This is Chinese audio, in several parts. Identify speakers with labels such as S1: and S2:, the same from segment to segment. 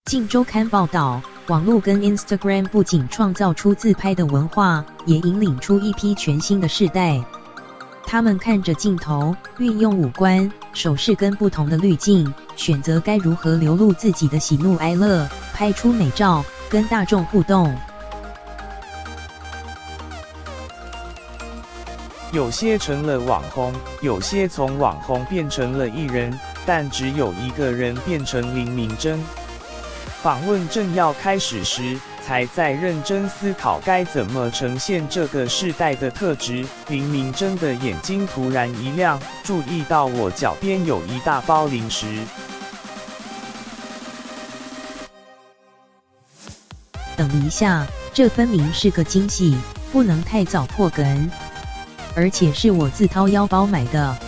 S1: 镜周刊报道，网络跟 Instagram 不仅创造出自拍的文化，也引领出一批全新的世代。他们看着镜头，运用五官、手势跟不同的滤镜，选择该如何流露自己的喜怒哀乐，拍出美照，跟大众互动。
S2: 有些成了网红，有些从网红变成了艺人，但只有一个人变成林明溱。访问正要开始时，才在认真思考该怎么呈现这个世代的特质。林明溱的眼睛突然一亮，注意到我脚边有一大包零食。
S1: 等一下，这分明是个惊喜，不能太早破梗。而且是我自掏腰包买的。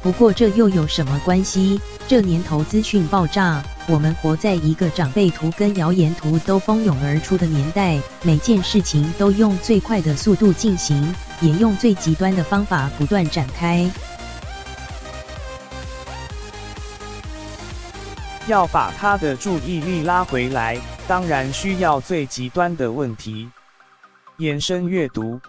S1: 不过这又有什么关系？这年头资讯爆炸，我们活在一个长辈图跟谣言图都蜂拥而出的年代，每件事情都用最快的速度进行，也用最极端的方法不断展开。
S2: 要把他的注意力拉回来，当然需要最极端的问题。延伸阅读，